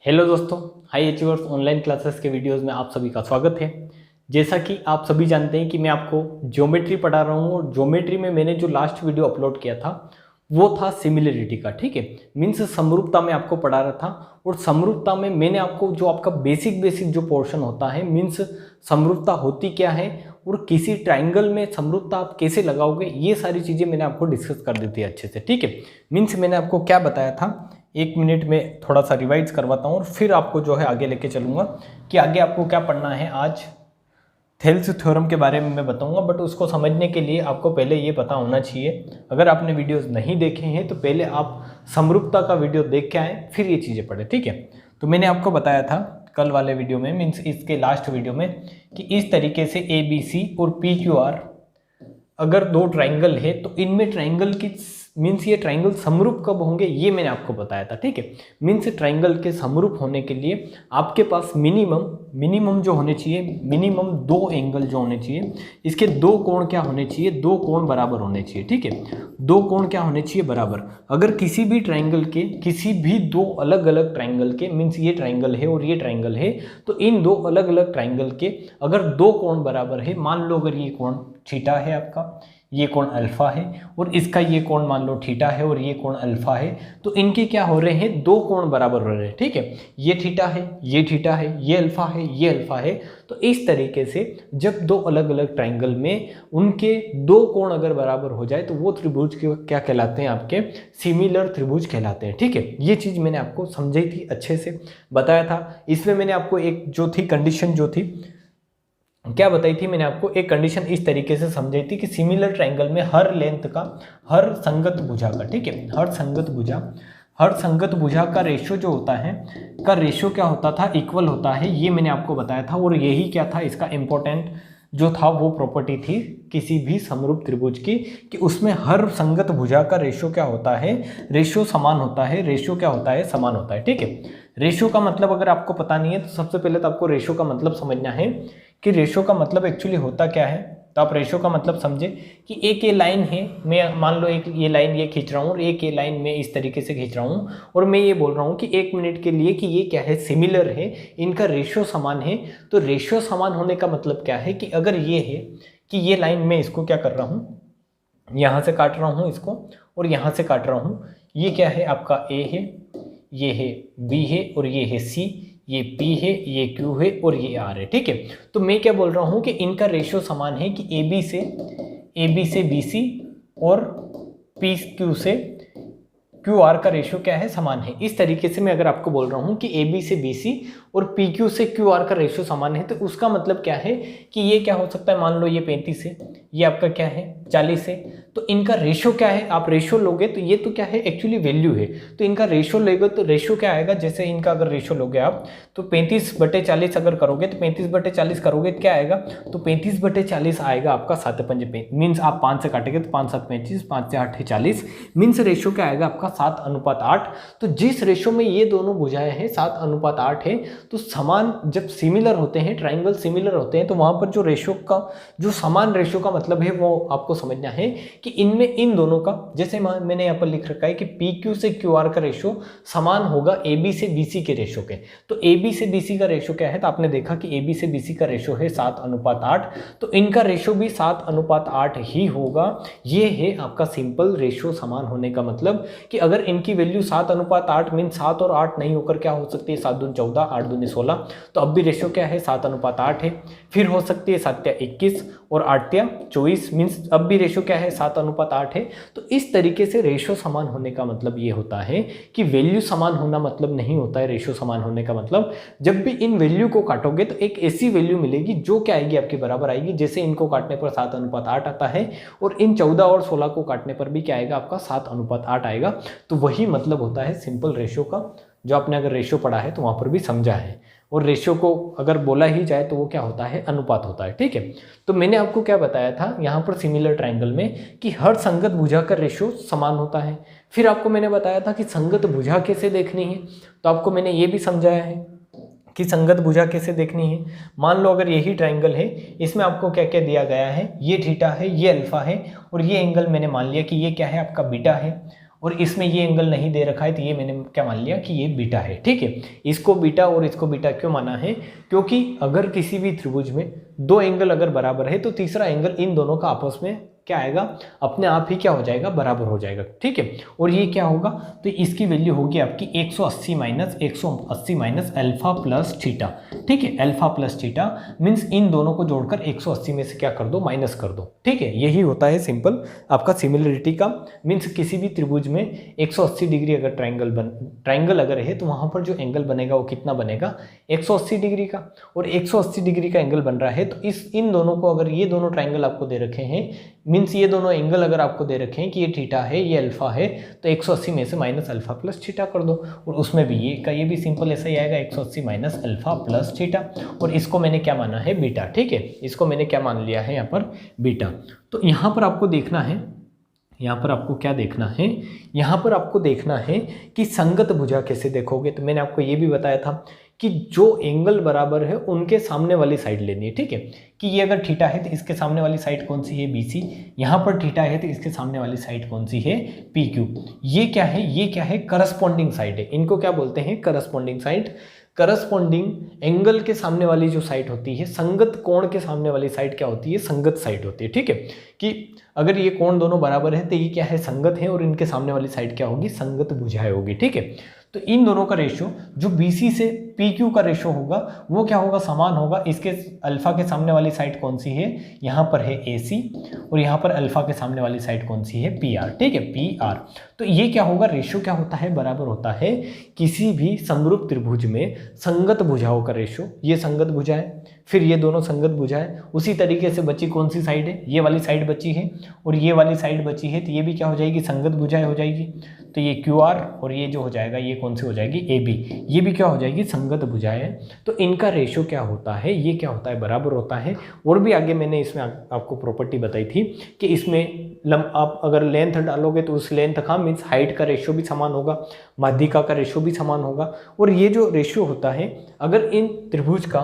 Hello दोस्तों, high achievers online classes के videos में आप सभी का स्वागत है। जैसा कि आप सभी जानते हैं कि मैं आपको ज्योमेट्री पढ़ा रहा हूँ और ज्योमेट्री में मैंने जो लास्ट वीडियो अपलोड किया था वो था सिमिलरिटी का। ठीक है, मीन्स समरूपता में आपको पढ़ा रहा था। और समरूपता में मैंने आपको जो आपका बेसिक जो पोर्शन होता है, मीन्स समरूपता होती क्या है और किसी ट्राइंगल में समरूपता आप कैसे लगाओगे, ये सारी चीज़ें मैंने आपको डिस्कस कर दी थी अच्छे से। ठीक है, मीन्स मैंने आपको क्या बताया था, 1 मिनट में थोड़ा सा रिवाइज करवाता हूँ और फिर आपको जो है आगे लेके चलूँगा कि आगे आपको क्या पढ़ना है। आज थेल्स थ्योरम के बारे में मैं बताऊंगा, बट उसको समझने के लिए आपको पहले ये पता होना चाहिए। अगर आपने वीडियोस नहीं देखे हैं तो पहले आप समरूपता का वीडियो देख के आएँ, फिर ये चीज़ें पढ़ें। ठीक है, तो मैंने आपको बताया था कल वाले वीडियो में, मीन्स इसके लास्ट वीडियो में, कि इस तरीके से ABC और PQR अगर दो ट्राइंगल है तो इनमें ट्राइंगल की मीन्स ये ट्राइंगल समरूप कब होंगे ये मैंने आपको बताया था। ठीक है, मीन्स ट्राइंगल के समरूप होने के लिए आपके पास मिनिमम जो होने चाहिए, मिनिमम 2 एंगल जो होने चाहिए, इसके 2 कोण क्या होने चाहिए, 2 कोण बराबर होने चाहिए। ठीक है, 2 कोण क्या होने चाहिए, बराबर। अगर किसी भी ट्राइंगल के, किसी भी 2 अलग अलग ट्राइंगल के, मीन्स ये ट्राइंगल है और ये ट्राइंगल है, तो इन 2 अलग अलग ट्राइंगल के अगर 2 कोण बराबर है, मान लो अगर ये कोण थीटा है आपका, ये कोण अल्फा है, और इसका ये कोण मान लो थीटा है और ये कोण अल्फा है, तो इनके क्या हो रहे हैं, 2 कोण बराबर हो रहे हैं। ठीक है, ये थीटा है, ये थीटा है, ये अल्फा है, ये अल्फा है। तो इस तरीके से जब 2 अलग अलग ट्राइंगल में उनके 2 कोण अगर बराबर हो जाए तो वो त्रिभुज के क्या कहलाते हैं, आपके सिमिलर त्रिभुज कहलाते हैं। ठीक है, ये चीज़ मैंने आपको समझाई थी, अच्छे से बताया था। इसमें मैंने आपको एक जो थी कंडीशन जो थी क्या बताई थी, मैंने आपको एक कंडीशन इस तरीके से समझाई थी कि सिमिलर ट्राइंगल में हर लेंथ का, हर संगत भुजा का, ठीक है, हर संगत भुजा का रेशियो जो होता है, का रेशियो क्या होता था, इक्वल होता है। ये मैंने आपको बताया था और यही क्या था, इसका इंपॉर्टेंट जो था वो प्रॉपर्टी थी किसी भी समरूप त्रिभुज की, कि उसमें हर संगत भुजा का रेशियो क्या होता है, रेशियो समान होता है। रेशियो क्या होता है, समान होता है। ठीक है, रेशियो का मतलब अगर आपको पता नहीं है तो सबसे पहले तो आपको रेशियो का मतलब समझना है कि रेशियो का मतलब एक्चुअली होता क्या है। तो आप रेशियो का मतलब समझे कि एक ये लाइन है, मैं मान लो एक ये लाइन ये खींच रहा हूँ और एक ये लाइन मैं इस तरीके से खींच रहा हूँ, और मैं ये बोल रहा हूँ कि 1 मिनट के लिए कि ये क्या है, सिमिलर है, इनका रेशियो समान है। तो रेशियो समान होने का मतलब क्या है कि अगर ये है कि ये लाइन मैं इसको क्या कर रहा हूँ, यहाँ से काट रहा हूँ इसको और यहाँ से काट रहा हूँ, ये क्या है आपका A है, ये है B है और ये है C, ये P है, ये Q है और ये R है। ठीक है, तो मैं क्या बोल रहा हूँ कि इनका रेशियो समान है कि AB से BC और PQ से QR का रेशियो क्या है, समान है। इस तरीके से मैं अगर आपको बोल रहा हूँ कि AB से BC और PQ से QR का रेशियो समान है, तो उसका मतलब क्या है कि ये क्या हो सकता है, मान लो ये 35 है, ये आपका क्या है 40 है, तो इनका रेशियो क्या है, आप रेशियो लोगे तो ये तो क्या है, एक्चुअली वैल्यू है, तो इनका रेशियो लोगे तो रेशियो क्या आएगा, जैसे इनका अगर रेशियो लोगे आप तो 35/40 अगर करोगे तो 35/40 करोगे क्या आएगा, तो 35/40 आएगा आपका 7×5, मीन्स आप 5 से काटेंगे तो 5 7 35, 5 से 8 है 40, मीन्स रेशियो क्या आएगा आपका 7:8। तो जिस रेशियो में ये दोनों भुजाएं हैं 7:8 है, तो समान जब सिमिलर होते हैं, ट्राइंगल सिमिलर होते हैं, तो वहां पर जो रेशियो का, जो समान रेशियो का मतलब है वो आपको समझना है कि इनमें इन दोनों का, जैसे मैंने यहाँ पर लिख रखा है कि PQ से QR का रेशियो समान होगा AB से BC के रेशियो के। तो AB से BC का रेशियो क्या है, तो आपने देखा कि AB से BC का रेशियो है 7:8, तो इनका रेशियो भी 7:8 ही होगा। ये है आपका सिंपल रेशियो समान होने का मतलब, कि अगर इनकी वैल्यू 7:8 मीन 7 और 8 नहीं होकर क्या हो सकती है, 7 दूनी 14, 8 दूनी 16, तो अब भी रेशियो क्या है, 7:8 है। फिर हो सकती है 7 या 21 और 8 या 24, मीन्स अब भी रेशियो क्या है, 7:8 है। तो इस तरीके से रेशियो समान होने का मतलब ये होता है कि वैल्यू समान होना मतलब नहीं होता है रेशियो समान होने का मतलब, जब भी इन वैल्यू को काटोगे तो एक ऐसी वैल्यू मिलेगी जो क्या आएगी, आपके बराबर आएगी। जैसे इनको काटने पर 7:8 आता है और इन 14 और 16 को काटने पर भी क्या आएगा, आपका 7:8 आएगा। तो वही मतलब होता है सिंपल रेशियो का, जो आपने अगर रेशियो पढ़ा है तो वहां पर भी समझा है। और रेशियो को अगर बोला ही जाए तो वो क्या होता है, अनुपात होता है। ठीक है, तो मैंने आपको क्या बताया था यहाँ पर सिमिलर ट्राइंगल में कि हर संगत भुजा का रेशियो समान होता है। फिर आपको मैंने बताया था कि संगत भुजा कैसे देखनी है, तो आपको मैंने ये भी समझाया है कि संगत भुजा कैसे देखनी है। मान लो अगर यही ट्राइंगल है, इसमें आपको क्या क्या दिया गया है, ये थीटा है, ये अल्फा है और ये एंगल मैंने मान लिया कि ये क्या है, आपका बीटा है, और इसमें ये एंगल नहीं दे रखा है, तो ये मैंने क्या मान लिया कि ये बीटा है। ठीक है, इसको बीटा और इसको बीटा क्यों माना है, क्योंकि अगर किसी भी त्रिभुज में दो एंगल अगर बराबर है तो तीसरा एंगल इन दोनों का आपस में क्या आएगा, अपने आप ही क्या हो जाएगा, बराबर हो जाएगा। ठीक है, और ये क्या होगा, तो इसकी वैल्यू होगी आपकी 180 माइनस अल्फा प्लस थीटा। ठीक है, alpha plus theta means in दोनों को जोड़कर 180 में से क्या कर दो, माइनस कर दो। ठीक है, यही होता है सिंपल आपका सिमिलरिटी का मीन्स किसी भी त्रिभुज में 180 डिग्री अगर ट्राइंगल अगर है तो वहां पर जो एंगल बनेगा वो कितना बनेगा, 180 डिग्री का। और 180 डिग्री का एंगल बन रहा है तो इन दोनों को, अगर ये दोनों ट्राइंगल आपको दे रखे हैं मीन्स ये दोनों एंगल अगर आपको दे रखे हैं कि ये थीटा है ये अल्फा है, तो 180 में से माइनस अल्फा प्लस थीटा कर दो। और उसमें भी ये भी सिंपल ऐसा ही आएगा, 180 माइनस अल्फा प्लस थीटा। और इसको मैंने क्या माना है, बीटा। ठीक है, इसको मैंने क्या मान लिया है यहाँ पर, बीटा। तो यहाँ पर आपको देखना है, यहाँ पर आपको क्या देखना है, यहाँ पर आपको देखना है कि संगत भुजा कैसे देखोगे। तो मैंने आपको ये भी बताया था कि जो एंगल बराबर है उनके सामने वाली साइड लेनी है। ठीक है, कि ये अगर थीटा है तो इसके सामने वाली साइड कौन सी है, BC। यहाँ पर थीटा है तो इसके सामने वाली साइड कौन सी है, PQ। ये क्या है, ये क्या है, करस्पॉन्डिंग साइड है। इनको क्या बोलते हैं, करस्पॉन्डिंग साइड। करस्पॉन्डिंग एंगल के सामने वाली जो साइड होती है, संगत कोण के सामने वाली साइड क्या होती है, संगत साइड होती है। ठीक है, कि अगर ये कोण दोनों बराबर है तो ये क्या है, संगत है, और इनके सामने वाली साइड क्या होगी, संगत भुजाएं होगी। ठीक है, तो इन दोनों का रेशियो जो BC से PQ का रेशियो होगा वो क्या होगा, समान होगा। इसके अल्फा के सामने वाली साइड कौन सी है, यहाँ पर है AC, और यहाँ पर अल्फा के सामने वाली साइड कौन सी है, PR। ठीक है, PR। तो ये क्या होगा, रेशियो क्या होता है, बराबर होता है किसी भी समरूप त्रिभुज में संगत भुजाओं का रेशियो। ये संगत भुजाएं, फिर ये दोनों संगत भुजाएं, उसी तरीके से बची कौन सी साइड है, ये वाली साइड बची है, और ये वाली साइड बची है, तो ये भी क्या हो जाएगी, संगत भुजाएं हो जाएगी। तो ये QR और ये जो हो जाएगा ये कौन सी हो जाएगी, AB, ये भी क्या हो जाएगी, संगत भुजाएं। तो इनका रेशियो क्या होता है, ये क्या होता है, बराबर होता है। और भी आगे मैंने इसमें आपको प्रॉपर्टी बताई थी कि इसमें आप अगर लेंथ डालोगे तो उस लेंथ का मीन्स हाइट का रेशियो भी समान होगा, माध्यिका का रेशियो भी समान होगा। और ये जो रेशियो होता है, अगर इन त्रिभुज का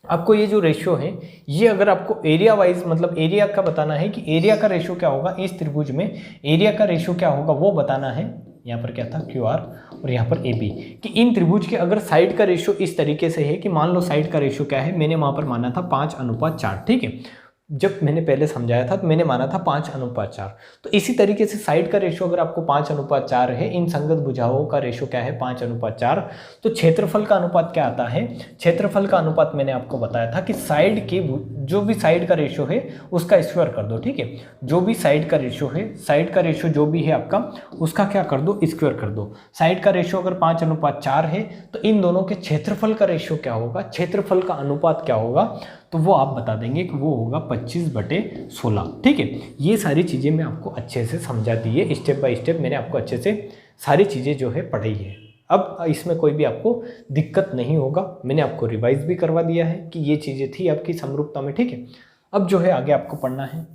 आपको ये जो रेशियो है, ये अगर आपको एरिया वाइज मतलब एरिया का बताना है कि एरिया का रेशियो क्या होगा इस त्रिभुज में, एरिया का रेशियो क्या होगा वो बताना है। यहाँ पर क्या था, QR, और यहाँ पर AB, कि इन त्रिभुज के अगर साइड का रेशियो इस तरीके से है कि मान लो साइड का रेशियो क्या है, मैंने वहाँ पर माना था 5:4। ठीक है, जब मैंने पहले समझाया था तो मैंने माना था 5:4। तो इसी तरीके से साइड का रेशियो अगर आपको 5:4 है, इन संगत भुजाओं का रेशियो क्या है, 5:4, तो क्षेत्रफल का अनुपात क्या आता है, क्षेत्रफल का अनुपात मैंने आपको बताया था कि साइड के जो भी साइड का रेशियो है उसका स्क्वायर कर दो। ठीक है, जो भी साइड का रेशियो है, साइड का रेशियो जो भी है आपका, उसका क्या कर दो, स्क्वायर कर दो। साइड का रेशियो अगर 5:4 है तो इन दोनों के क्षेत्रफल का रेशियो क्या होगा, क्षेत्रफल का अनुपात क्या होगा, तो वो आप बता देंगे कि वो होगा 25/16। ठीक है, ये सारी चीज़ें मैं आपको अच्छे से समझा दी है, स्टेप बाय स्टेप मैंने आपको अच्छे से सारी चीज़ें जो है पढ़ाई है। अब इसमें कोई भी आपको दिक्कत नहीं होगा, मैंने आपको रिवाइज भी करवा दिया है कि ये चीज़ें थी आपकी समरूपता में। ठीक है, अब जो है आगे आपको पढ़ना है,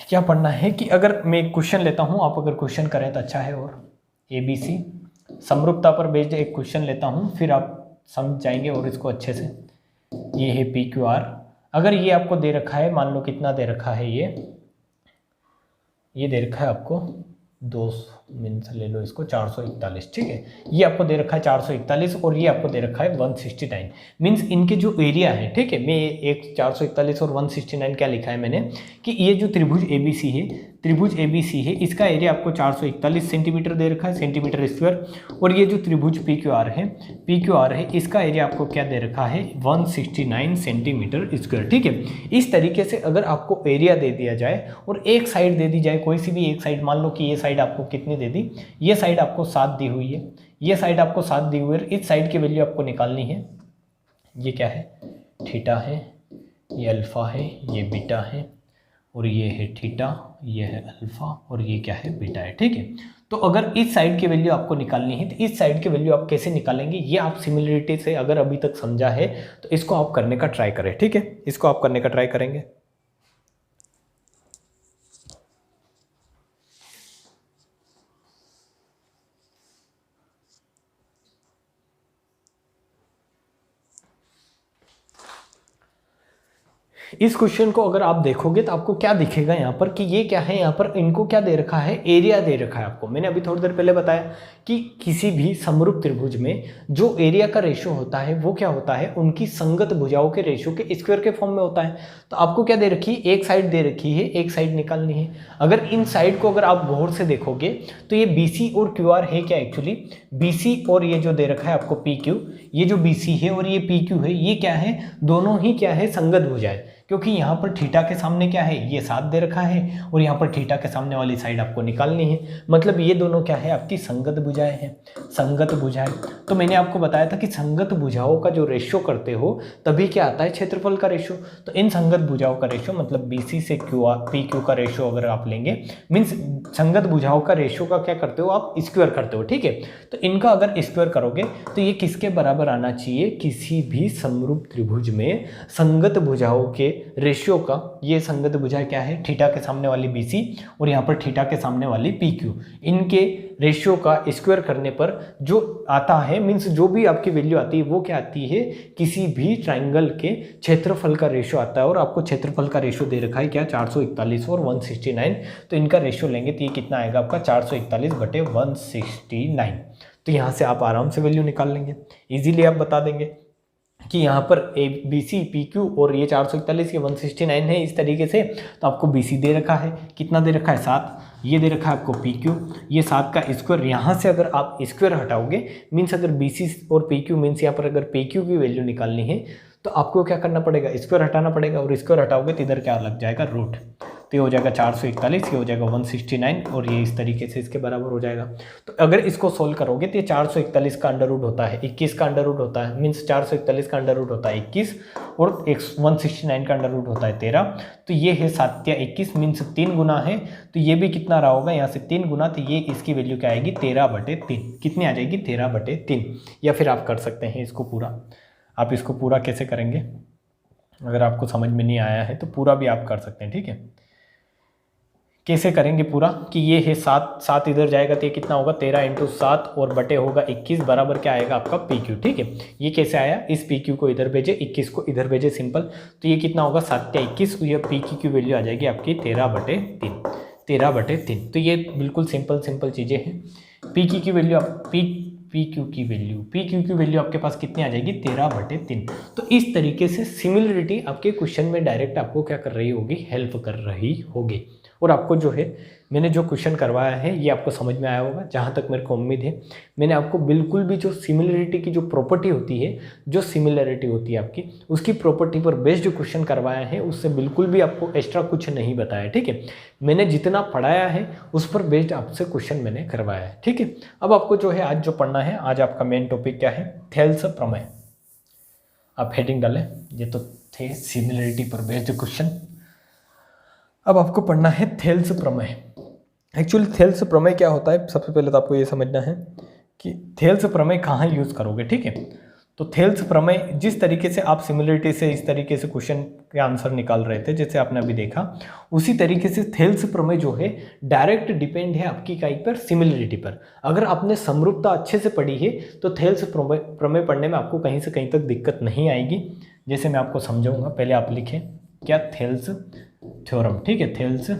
क्या पढ़ना है कि अगर मैं एक क्वेश्चन लेता हूँ, आप अगर क्वेश्चन करें तो अच्छा है। और ABC समरूपता पर बेस्ड एक क्वेश्चन लेता हूँ, फिर आप समझ जाएंगे और इसको अच्छे से। ये है PQR, अगर ये आपको दे रखा है, मान लो कितना दे रखा है, ये दे रखा है आपको 200 मीन्स ले लो इसको 441। ठीक है, ये आपको दे रखा है 441 और ये आपको दे रखा है 169 मीन्स इनके जो एरिया है। ठीक है, मैं एक 441 और 169 क्या लिखा है मैंने कि ये जो त्रिभुज ABC है, त्रिभुज ABC है, इसका एरिया आपको 441 सेंटीमीटर दे रखा है, सेंटीमीटर स्क्वायर। और ये जो त्रिभुज PQR है, इसका एरिया आपको क्या दे रखा है, 169 सेंटीमीटर स्क्वायर। ठीक है, इस तरीके से अगर आपको एरिया दे दिया जाए और एक साइड दे दी जाए, कोई सी भी एक साइड, मान लो कि ये साइड आपको कितनी दे दी, ये साइड आपको 7 दी हुई है, ये साइड आपको 7 दी हुई है, इस साइड की वैल्यू आपको निकालनी है। ये क्या है, थीटा है, ये अल्फा है, ये बीटा है, और ये है थीटा, ये है अल्फा, और ये क्या है, बीटा है। ठीक है, तो अगर इस साइड की वैल्यू आपको निकालनी है तो इस साइड की वैल्यू आप कैसे निकालेंगे, ये आप सिमिलरिटी से अगर अभी तक समझा है तो इसको आप करने का ट्राई करें। ठीक है, इसको आप करने का ट्राई करेंगे। इस क्वेश्चन को अगर आप देखोगे तो आपको क्या दिखेगा यहाँ पर कि ये क्या है, यहाँ पर इनको क्या दे रखा है, एरिया दे रखा है आपको। मैंने अभी थोड़ी देर पहले बताया कि किसी भी समरूप त्रिभुज में जो एरिया का रेशियो होता है वो क्या होता है, उनकी संगत भुजाओं के रेशियो के स्क्वायर के फॉर्म में होता है। तो आपको क्या दे रखी है, एक साइड दे रखी है, एक साइड निकालनी है। अगर इन साइड को अगर आप गौर से देखोगे तो ये BC और QR है क्या, एक्चुअली BC और ये जो दे रखा है आपको PQ, ये जो BC है और ये PQ है, ये क्या है, दोनों ही क्या है, संगत भुजाएं। क्योंकि यहाँ पर थीटा के सामने क्या है, ये 7 दे रखा है और यहाँ पर थीटा के सामने वाली साइड आपको निकालनी है। मतलब ये दोनों क्या है, आपकी संगत भुजाएं हैं, संगत भुजाएं। तो मैंने आपको बताया था कि संगत भुजाओं का जो रेशियो करते हो तभी क्या आता है, क्षेत्रफल का रेशियो। तो इन संगत भुजाओं का रेशियो मतलब BC से PQ का रेशियो अगर आप लेंगे, मीन्स संगत भुजाओं का रेशियो का क्या करते हो आप, स्क्वायर करते हो, ठीक है। तो इनका अगर स्क्वायर करोगे तो ये किसके बराबर आना चाहिए, किसी भी समरूप त्रिभुज में संगत भुजाओं के रेशियो का, ये संगत भुजा क्या है, थीटा के सामने वाली BC और यहाँ पर थीटा के सामने वाली PQ, इनके रेशियो का स्क्वायर करने पर जो आता है, मीन्स जो भी आपकी वैल्यू आती है वो क्या आती है, किसी भी ट्राइंगल के क्षेत्रफल का रेशियो आता है। और आपको क्षेत्रफल का रेशियो दे रखा है क्या, 441 और 169। तो इनका रेशियो लेंगे तो ये कितना आएगा आपका, 441/169। तो यहाँ से आप आराम से वैल्यू निकाल लेंगे, इजीली आप बता देंगे कि यहाँ पर BC PQ और ये 441 ये 169 है इस तरीके से। तो आपको BC दे रखा है, कितना दे रखा है, 7, ये दे रखा है आपको PQ, ये 7 का स्क्वायर। यहाँ से अगर आप स्क्वायर हटाओगे, मीन्स अगर BC और PQ, मीन्स यहाँ पर अगर PQ की वैल्यू निकालनी है तो आपको क्या करना पड़ेगा, स्क्वायर हटाना पड़ेगा, और स्क्वायर हटाओगे तो इधर क्या लग जाएगा, रूट। तो ये हो जाएगा 441, ये हो जाएगा 169 और ये इस तरीके से इसके बराबर हो जाएगा। तो अगर इसको सोल्व करोगे तो ये 441 का अंडर रूट होता है 21 का अंडर रूट होता है, मीन्स 441 का अंडर रूट होता है 21 और 169 का अंडर रूट होता है 13। तो ये है 7 या 21, मीन्स 3 गुना है। तो ये भी कितना रहा होगा, यहाँ से 3 गुना, तो ये इसकी वैल्यू क्या आएगी, 13/3। कितनी आ जाएगी, 13/3। या फिर आप कर सकते हैं इसको पूरा, आप इसको पूरा कैसे करेंगे, अगर आपको समझ में नहीं आया है तो पूरा भी आप कर सकते हैं, ठीक है। कैसे करेंगे पूरा, कि ये है 7 इधर जाएगा तो ये कितना होगा, 13 × 7 और बटे होगा 21 बराबर क्या आएगा आपका PQ, ठीक है। ये कैसे आया, इस PQ को इधर भेजे, 21 को इधर भेजे, सिंपल। तो ये कितना होगा, 7 या 21, ये PQ की वैल्यू आ जाएगी आपकी 13/3, 13/3। तो ये बिल्कुल सिंपल चीज़ें हैं। PQ की वैल्यू PQ की वैल्यू आपके पास कितनी आ जाएगी, 13/3। तो इस तरीके से सिमिलरिटी आपके क्वेश्चन में डायरेक्ट आपको क्या कर रही होगी, हेल्प कर रही होगी। और आपको जो है, मैंने जो क्वेश्चन करवाया है ये आपको समझ में आया होगा, जहाँ तक मेरे को उम्मीद है। मैंने आपको बिल्कुल भी जो सिमिलरिटी की जो प्रॉपर्टी होती है, जो सिमिलरिटी होती है आपकी, उसकी प्रॉपर्टी पर बेस्ड जो क्वेश्चन करवाया है, उससे बिल्कुल भी आपको एक्स्ट्रा कुछ नहीं बताया, ठीक है। मैंने जितना पढ़ाया है उस पर बेस्ड आपसे क्वेश्चन मैंने करवाया है, ठीक है। अब आपको जो है आज जो पढ़ना है, आज आपका मेन टॉपिक क्या है, थेल्स प्रमेय। आप हेडिंग डालें, ये तो थे सिमिलरिटी पर बेस्ड क्वेश्चन। अब आपको पढ़ना है थेल्स प्रमेय। एक्चुअली थेल्स प्रमेय क्या होता है, सबसे पहले तो आपको ये समझना है कि थेल्स प्रमेय कहाँ यूज़ करोगे, ठीक है। तो थेल्स प्रमेय, जिस तरीके से आप सिमिलरिटी से इस तरीके से क्वेश्चन के आंसर निकाल रहे थे, जैसे आपने अभी देखा, उसी तरीके से थेल्स प्रमेय जो है डायरेक्ट डिपेंड है आपकी इकाई पर, सिमिलरिटी पर। अगर आपने समरूपता अच्छे से पढ़ी है तो थेल्स प्रमेय पढ़ने में आपको कहीं से कहीं तक दिक्कत नहीं आएगी। जैसे मैं आपको समझाऊंगा, पहले आप लिखें क्या, थेल्स थ्योरम, ठीक है, थेल्स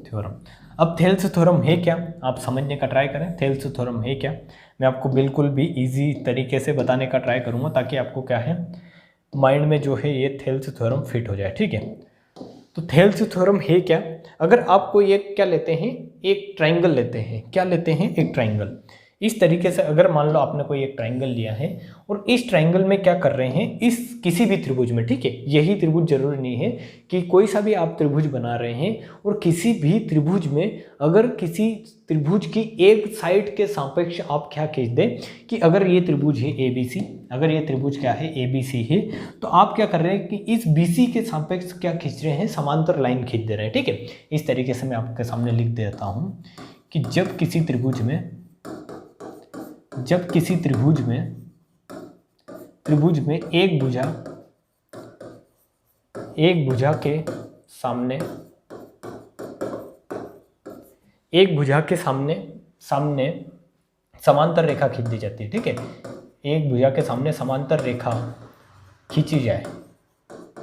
थ्योरम। अब थेल्स थ्योरम है क्या, आप समझने का ट्राई करें, थेल्स थ्योरम है क्या। मैं आपको बिल्कुल भी इजी तरीके से बताने का ट्राई करूंगा, ताकि आपको क्या है, माइंड में जो है ये थेल्स थ्योरम फिट हो जाए, ठीक है। तो थेल्स थ्योरम है क्या, अगर आपको ये क्या लेते हैं, एक ट्राइंगल लेते हैं, क्या लेते हैं, एक ट्राइंगल। इस तरीके से अगर मान लो आपने कोई एक ट्राइंगल लिया है और इस ट्राइंगल में क्या कर रहे हैं, इस किसी भी त्रिभुज में, ठीक है, यही त्रिभुज जरूरी नहीं है कि कोई सा भी आप त्रिभुज बना रहे हैं, और किसी भी त्रिभुज में अगर किसी त्रिभुज की एक साइड के सापेक्ष आप क्या खींच दें, कि अगर ये त्रिभुज है ABC, अगर ये त्रिभुज क्या है ABC है, तो आप क्या कर रहे हैं कि इस BC के सापेक्ष क्या खींच रहे हैं, समांतर लाइन खींच दे रहे हैं, ठीक है। इस तरीके से मैं आपके सामने लिख देता हूं कि जब किसी त्रिभुज में एक भुजा के सामने समांतर रेखा खींच दी जाती है, ठीक है। एक भुजा के सामने समांतर रेखा खींची जाए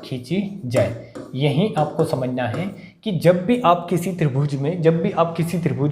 खींची जाए। यही आपको समझना है कि जब भी आप किसी त्रिभुज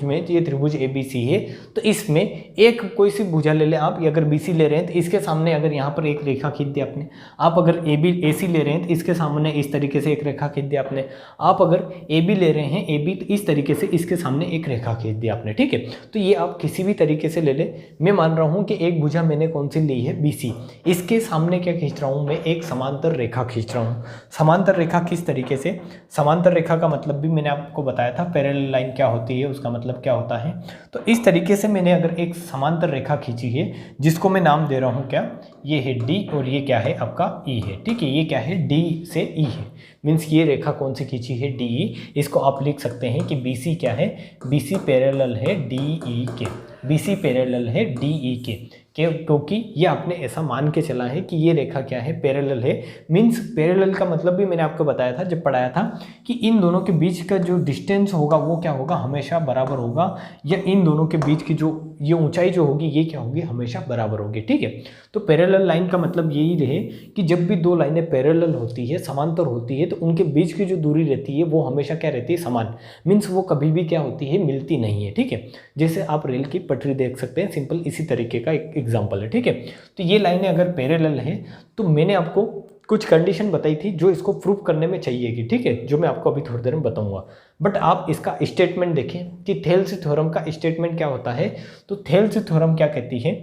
में ये त्रिभुज ABC है तो इसमें एक कोई सी भुजा ले लें आप, अगर BC ले रहे हैं तो इसके सामने अगर यहाँ पर एक रेखा खींच दी आपने, आप अगर AC ले रहे हैं तो इसके सामने इस तरीके से एक रेखा खींच दी आपने, आप अगर AB ले रहे हैं AB तो इस तरीके से इसके सामने एक रेखा खींच दी आपने, ठीक है। तो ये आप किसी भी तरीके से ले लें। मैं मान रहा हूँ कि एक भुजा मैंने कौन सी ली है BC, इसके सामने क्या खींच रहा हूँ मैं, एक समांतर रेखा खींच रहा हूँ। समांतर रेखा किस तरीके से, समांतर रेखा का मतलब भी मैंने आपको बताया था, पैरेलल लाइन क्या होती है, उसका मतलब क्या होता है। तो इस तरीके से मैंने अगर एक समांतर रेखा खींची है जिसको मैं नाम दे रहा हूँ क्या, ये है D और ये क्या है आपका E है, ठीक है। ये क्या है, D से E है, मीन्स ये रेखा कौन सी खींची है, DE। इसको आप लिख सकते हैं कि BC क्या है, BC पैरेलल है DE के, BC पैरेलल है DE के, क्योंकि ये आपने ऐसा मान के चला है कि ये रेखा क्या है, पैरेलल है। मीन्स पैरेलल का मतलब भी मैंने आपको बताया था जब पढ़ाया था कि इन दोनों के बीच का जो डिस्टेंस होगा वो क्या होगा, हमेशा बराबर होगा, या इन दोनों के बीच की जो ये ऊंचाई जो होगी ये क्या होगी, हमेशा बराबर होगी, ठीक है। तो पैरेलल लाइन का मतलब यही रहे कि जब भी दो लाइनें पैरेलल होती है, समांतर होती है, तो उनके बीच की जो दूरी रहती है वो हमेशा क्या रहती है, समान। मीन्स वो कभी भी क्या होती है, मिलती नहीं है, ठीक है। जैसे आप रेल की पटरी देख सकते हैं, सिंपल इसी तरीके का एक एग्जाम्पल है, ठीक है। तो ये लाइनें अगर पैरेलल है तो मैंने आपको कुछ कंडीशन बताई थी जो इसको प्रूव करने में चाहिएगी, ठीक है, जो मैं आपको अभी थोड़ी देर में बताऊंगा। बट आप इसका स्टेटमेंट देखें कि थेल्स थ्योरम का स्टेटमेंट क्या होता है। तो थेल्स थ्योरम क्या कहती है,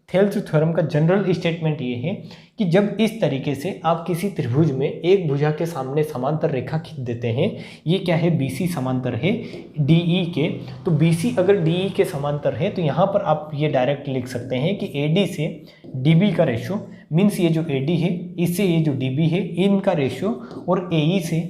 थेल्स थ्योरम का जनरल स्टेटमेंट ये है कि जब इस तरीके से आप किसी त्रिभुज में एक भुजा के सामने समांतर रेखा खींच देते हैं, ये क्या है, BC समांतर है DE के, तो BC अगर DE के समांतर है तो यहाँ पर आप ये डायरेक्ट लिख सकते हैं कि AD से DB का रेशो, मीन्स ये जो AD है इससे ये जो DB है इनका रेशो, और AE से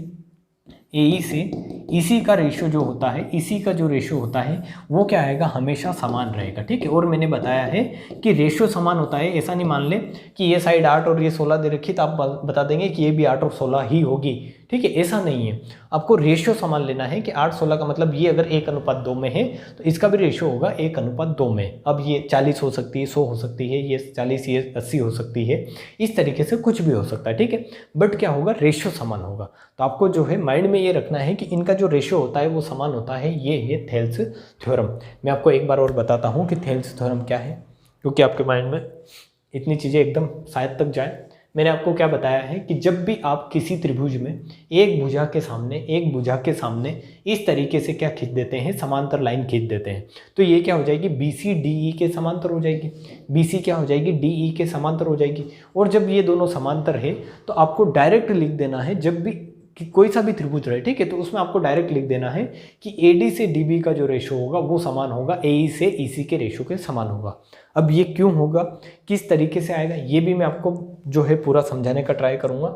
इसी का रेशो जो होता है, इसी का जो रेशो होता है वो क्या आएगा, हमेशा समान रहेगा, ठीक है। और मैंने बताया है कि रेशो समान होता है, ऐसा नहीं मान ले कि ये साइड 8 और ये 16 दे रखी तो आप बता देंगे कि ये भी 8 और 16 ही होगी, ठीक है, ऐसा नहीं है। आपको रेशो समान लेना है कि 8-16 का मतलब ये अगर 1:2 में है तो इसका भी रेशो होगा 1:2 में। अब ये 40 हो सकती है, 100 हो सकती है, ये 40 ये 80 हो सकती है, इस तरीके से कुछ भी हो सकता है, ठीक है। बट क्या होगा, रेशो समान होगा। तो आपको जो है माइंड में ये रखना है कि इनका जो रेशो होता है वो समान होता है, ये है थेल्स थ्योरम। मैं आपको एक बार और बताता हूँ कि थेल्स थ्योरम क्या है, क्योंकि आपके माइंड में इतनी चीज़ें एकदम शायद तक जाए। मैंने आपको क्या बताया है कि जब भी आप किसी त्रिभुज में एक भुजा के सामने इस तरीके से क्या खींच देते हैं, समांतर लाइन खींच देते हैं, तो ये क्या हो जाएगी, BC DE के समांतर हो जाएगी, BC क्या हो जाएगी, DE के समांतर हो जाएगी। और जब ये दोनों समांतर है तो आपको डायरेक्ट लिख देना है, जब भी कि कोई सा भी त्रिभुज रहे, ठीक है, तो उसमें आपको डायरेक्ट लिख देना है कि AD से DB का जो रेशो होगा वो समान होगा AE से EC के रेशो के समान होगा। अब ये क्यों होगा, किस तरीके से आएगा, ये भी मैं आपको जो है पूरा समझाने का ट्राई करूँगा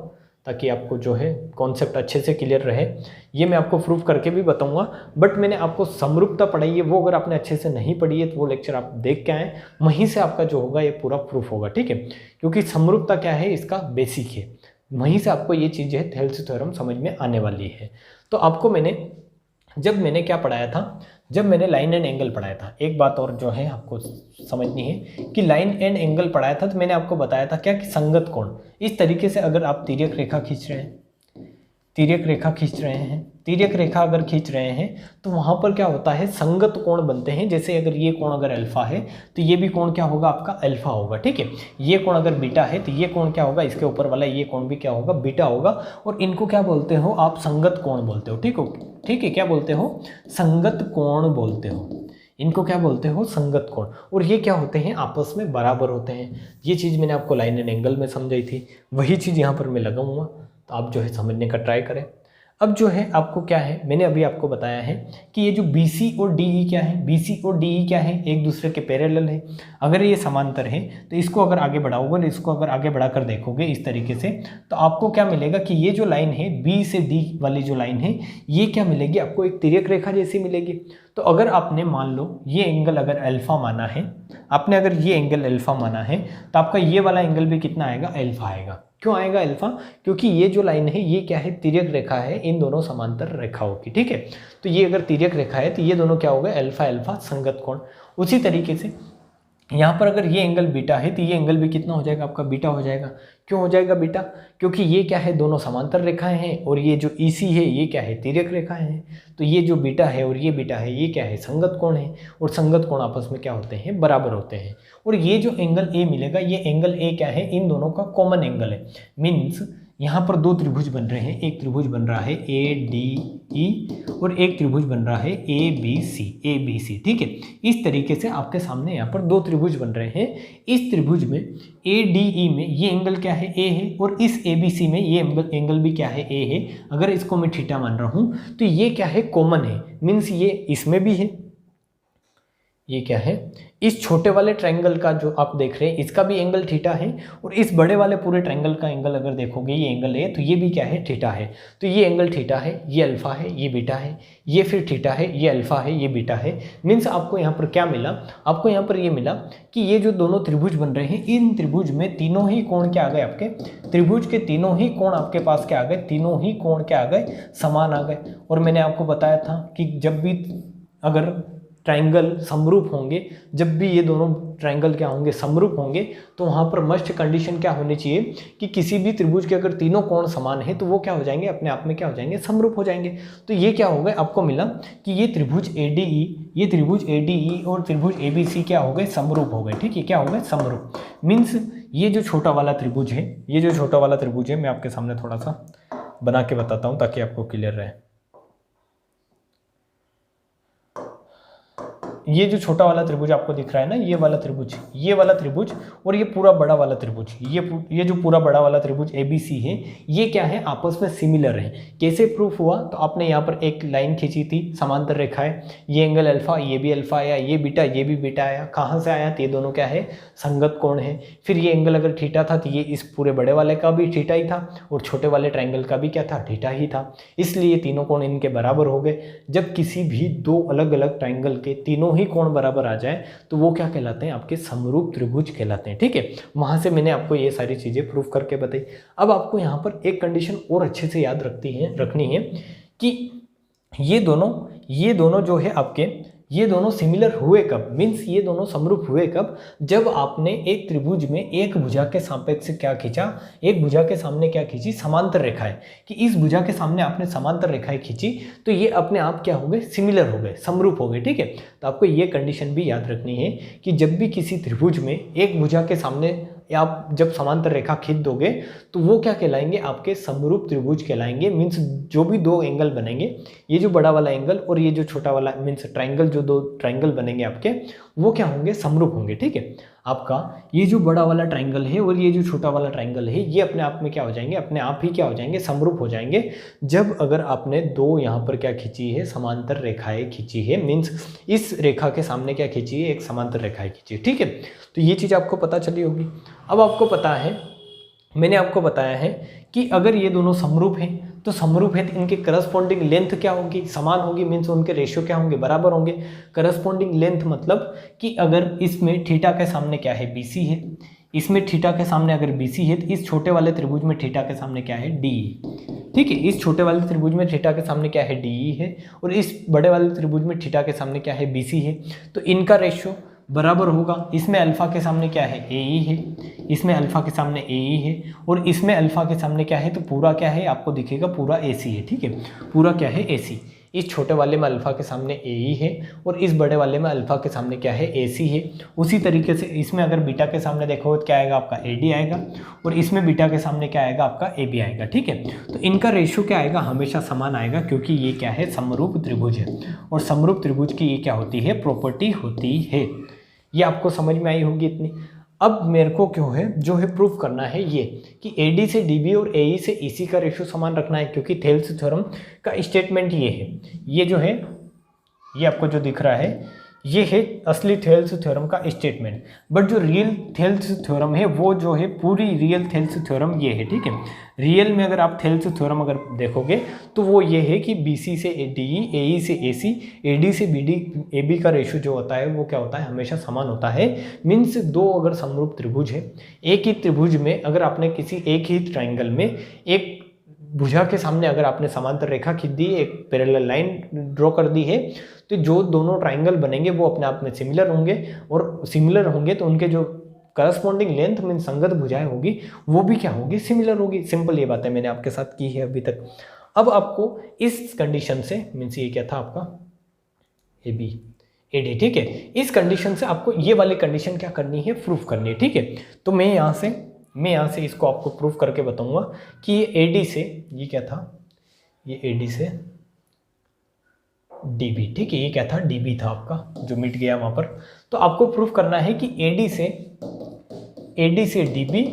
ताकि आपको जो है कॉन्सेप्ट अच्छे से क्लियर रहे। ये मैं आपको प्रूफ करके भी बताऊंगा। बट मैंने आपको समरूपता पढ़ाई है, वो अगर आपने अच्छे से नहीं पढ़ी है तो वो लेक्चर आप देख के आएँ, वहीं से आपका जो होगा ये पूरा प्रूफ होगा, ठीक है। क्योंकि समरूपता क्या है, इसका बेसिक है, वहीं से आपको ये चीज़ है थेल्स थ्योरम समझ में आने वाली है। तो आपको जब मैंने क्या पढ़ाया था, जब मैंने लाइन एंड एंगल पढ़ाया था, एक बात और जो है आपको समझनी है कि लाइन एंड एंगल पढ़ाया था तो मैंने आपको बताया था क्या कि संगत कोण, इस तरीके से अगर आप तिर्यक रेखा खींच रहे हैं, तिर्यक रेखा अगर खींच रहे हैं तो वहाँ पर क्या होता है, संगत कोण बनते हैं। जैसे अगर ये कोण अगर अल्फा है तो ये भी कोण क्या होगा, आपका अल्फा होगा, ठीक है। ये कोण अगर बीटा है तो ये कोण क्या होगा, इसके ऊपर वाला ये कोण भी क्या होगा, बीटा होगा। और इनको क्या बोलते हो आप, संगत कोण बोलते हो, ठीक है, क्या बोलते हो, संगत कोण बोलते हो, इनको क्या बोलते हो, संगत कोण। और ये क्या होते हैं, आपस में बराबर होते हैं। ये चीज़ मैंने आपको लाइन एंड एंगल में समझाई थी, वही चीज़ यहाँ पर मैं लगाऊंगा, तो आप जो है समझने का ट्राई करें। अब जो है आपको क्या है, मैंने अभी आपको बताया है कि ये जो BC और DE क्या है, BC और DE क्या है, एक दूसरे के पैरेलल है। अगर ये समांतर है तो इसको अगर आगे बढ़ाओगे और इसको अगर आगे बढ़ाकर देखोगे इस तरीके से, तो आपको क्या मिलेगा कि ये जो लाइन है B से D वाली जो लाइन है, ये क्या मिलेगी आपको, एक तिर्यक रेखा जैसी मिलेगी। तो अगर आपने मान लो ये एंगल अगर अल्फा माना है, आपने अगर ये एंगल अल्फा माना है तो आपका ये वाला एंगल भी कितना आएगा, अल्फा आएगा। क्यों आएगा अल्फा, क्योंकि ये जो लाइन है ये क्या है, तिर्यक रेखा है, इन दोनों समांतर रेखाओं की, ठीक है। तो ये अगर तिर्यक रेखा है तो ये दोनों क्या हो गए, अल्फा अल्फा संगत कोण। उसी तरीके से यहाँ पर अगर ये एंगल बीटा है तो ये एंगल भी कितना हो जाएगा आपका, बीटा हो जाएगा। क्यों हो जाएगा बीटा? क्योंकि ये क्या है, दोनों समांतर रेखाएं हैं, और ये जो EC है ये क्या है, तिर्यक रेखाएं हैं। तो ये जो बीटा है और ये बीटा है ये क्या है, संगत कोण है, और संगत कोण आपस में क्या होते हैं, बराबर होते हैं। और ये जो एंगल A मिलेगा, ये एंगल A क्या है, इन दोनों का कॉमन एंगल है। मीन्स यहाँ पर दो त्रिभुज बन रहे हैं, एक त्रिभुज बन रहा है ADE और एक त्रिभुज बन रहा है ABC, ठीक है। इस तरीके से आपके सामने यहाँ पर दो त्रिभुज बन रहे हैं। इस त्रिभुज में ADE में ये एंगल क्या है, A है, और इस ABC में ये एंगल भी क्या है, A है। अगर इसको मैं थीटा मान रहा हूँ तो ये क्या है, कॉमन है। मीन्स ये इसमें भी है, ये क्या है, इस छोटे वाले ट्रायंगल का जो आप देख रहे हैं इसका भी एंगल थीटा है, और इस बड़े वाले पूरे ट्रायंगल का एंगल अगर देखोगे ये एंगल है, तो ये भी क्या है, थीटा है। तो ये एंगल थीटा है, ये अल्फा है, ये बीटा है, ये फिर थीटा है, ये अल्फा है, ये बीटा है। मीन्स आपको यहाँ पर क्या मिला, आपको यहाँ पर ये मिला कि ये जो दोनों त्रिभुज बन रहे हैं, इन त्रिभुज में तीनों ही कोण क्या आ गए आपके, त्रिभुज के तीनों ही कोण आपके पास क्या आ गए, तीनों ही कोण क्या आ गए, समान आ गए। और मैंने आपको बताया था कि जब भी अगर ट्रायंगल समरूप होंगे, जब भी ये दोनों ट्रायंगल क्या होंगे, समरूप होंगे, तो वहाँ पर मस्ट कंडीशन क्या होनी चाहिए कि किसी भी त्रिभुज के अगर तीनों कोण समान है तो वो क्या हो जाएंगे, अपने आप में क्या हो जाएंगे, समरूप हो जाएंगे। तो ये क्या हो गए, आपको मिला कि ये त्रिभुज ADE और त्रिभुज ABC क्या हो गए, समरूप हो गए। ठीक है, क्या हो गए, समरूप। मीन्स ये जो छोटा वाला त्रिभुज है, ये जो छोटा वाला त्रिभुज है, मैं आपके सामने थोड़ा सा बना के बताता हूँ ताकि आपको क्लियर रहे। ये जो छोटा वाला त्रिभुज आपको दिख रहा है ना, ये वाला त्रिभुज, ये वाला त्रिभुज, और ये पूरा बड़ा वाला त्रिभुज, ये जो पूरा बड़ा वाला त्रिभुज ABC है, ये क्या है, आपस में सिमिलर है। कैसे प्रूफ हुआ, तो आपने यहाँ पर एक लाइन खींची थी, समांतर रेखा है, ये एंगल अल्फा, ये भी अल्फा आया, ये बीटा, ये भी बीटा आया। कहाँ से आया, तो ये दोनों क्या है, संगत कोण है। फिर ये एंगल अगर थीटा था तो ये इस पूरे बड़े वाले का भी थीटा ही था, और छोटे वाले ट्रायंगल का भी क्या था, थीटा ही था। इसलिए तीनों कोण इनके बराबर हो गए। जब किसी भी दो अलग अलग ट्रायंगल के तीनों ही कोण बराबर आ जाए तो वो क्या कहलाते हैं, आपके समरूप त्रिभुज कहलाते हैं। ठीक है, वहां से मैंने आपको ये सारी चीजें प्रूफ करके बताई। अब आपको यहाँ पर एक कंडीशन और अच्छे से याद रखनी है कि ये दोनों जो है आपके, ये दोनों सिमिलर हुए कब, मीन्स ये दोनों समरूप हुए कब, जब आपने एक त्रिभुज में एक भुजा के सापेक्ष क्या खींचा, एक भुजा के सामने क्या खींची, समांतर रेखाएं, कि इस भुजा के सामने आपने समांतर रेखाएं खींची तो ये अपने आप क्या हो गए, सिमिलर हो गए, समरूप हो गए। ठीक है, तो आपको ये कंडीशन भी याद रखनी है कि जब भी किसी त्रिभुज में एक भुजा के सामने आप जब समांतर रेखा खींच दोगे तो वो क्या कहलाएंगे, आपके समरूप त्रिभुज कहलाएंगे। मीन्स जो भी दो एंगल बनेंगे, ये जो बड़ा वाला एंगल और ये जो छोटा वाला मीन्स ट्रायंगल, जो दो ट्रायंगल बनेंगे आपके, वो क्या होंगे, समरूप होंगे। ठीक है, आपका ये जो बड़ा वाला ट्रायंगल है और ये जो छोटा वाला ट्रायंगल है, ये अपने आप में क्या हो जाएंगे, अपने आप ही क्या हो जाएंगे, समरूप हो जाएंगे। जब अगर आपने दो यहाँ पर क्या खींची है, समांतर रेखाएं खींची है, मीन्स इस रेखा के सामने क्या खींची है, एक समांतर रेखाएं खींची है। ठीक है, तो ये चीज़ आपको पता चली होगी। अब आपको पता है, मैंने आपको बताया है कि अगर ये दोनों समरूप हैं तो समरूप है तो इनके करस्पॉन्डिंग लेंथ क्या होगी, समान होगी। मीन्स उनके रेशियो क्या होंगे, बराबर होंगे। करस्पॉन्डिंग लेंथ मतलब कि अगर इसमें थीटा के सामने क्या है, BC है, इसमें थीटा के सामने अगर BC है तो इस छोटे वाले त्रिभुज में थीटा के सामने क्या है, DE। ठीक है, इस छोटे वाले त्रिभुज में थीटा के सामने क्या है, DE है, और इस बड़े वाले त्रिभुज में थीटा के सामने क्या है, BC है। तो इनका रेशियो बराबर होगा। इसमें अल्फा के सामने क्या है, AE है, इसमें अल्फा के सामने AE है, और इसमें अल्फा के सामने क्या है, तो पूरा क्या है, आपको दिखेगा पूरा AC है। ठीक है, पूरा क्या है, AC। इस छोटे वाले में अल्फा के सामने AE है और इस बड़े वाले में अल्फा के सामने क्या है, AC है। उसी तरीके से इसमें अगर बीटा के सामने देखो तो क्या आएगा, आपका AD आएगा, और इसमें बीटा के सामने क्या आएगा, आपका AB आएगा। ठीक है, तो इनका रेशियो क्या आएगा, हमेशा समान आएगा, क्योंकि ये क्या है, समरूप त्रिभुज है, और समरूप त्रिभुज की ये क्या होती है, प्रॉपर्टी होती है। ये आपको समझ में आई होगी इतनी। अब मेरे को क्यों है, जो है प्रूफ करना है ये कि AD से DB और AE से EC का रेशियो समान रखना है, क्योंकि थेल्स थ्योरम का स्टेटमेंट ये है, ये जो है, ये आपको जो दिख रहा है, ये है असली थेल्स थ्योरम का स्टेटमेंट। बट जो रियल थेल्स थ्योरम है, वो जो है पूरी रियल थेल्स थ्योरम ये है। ठीक है, रियल में अगर आप थेल्स थ्योरम अगर देखोगे तो वो ये है कि BC से DE, AE से AC, AD से BD, AB का रेशियो जो होता है वो क्या होता है, हमेशा समान होता है। मीन्स दो अगर समरूप त्रिभुज है, एक ही त्रिभुज में अगर आपने किसी एक ही ट्रायंगल में एक भुजा के सामने अगर आपने समांतर रेखा खींच दी, एक पैरेलल लाइन ड्रॉ कर दी है, तो जो दोनों ट्राइंगल बनेंगे वो अपने आप में सिमिलर होंगे, और सिमिलर होंगे तो उनके जो करस्पॉन्डिंग लेंथ में संगत भुजाएं होगी वो भी क्या होगी, सिमिलर होगी। सिंपल ये बात है मैंने आपके साथ की है अभी तक। अब आपको इस कंडीशन से, मीन्स ये क्या था आपका ए बी ए डी, ठीक है, इस कंडीशन से आपको ये वाली कंडीशन क्या करनी है, प्रूफ करनी है, ठीक है। तो मैं यहाँ से इसको आपको प्रूफ करके बताऊंगा कि ये ए डी से, ये क्या था, ये ए डी से डी बी, ठीक है, ये क्या था, डी बी था आपका जो मिट गया वहाँ पर। तो आपको प्रूफ करना है कि ए डी से डी बी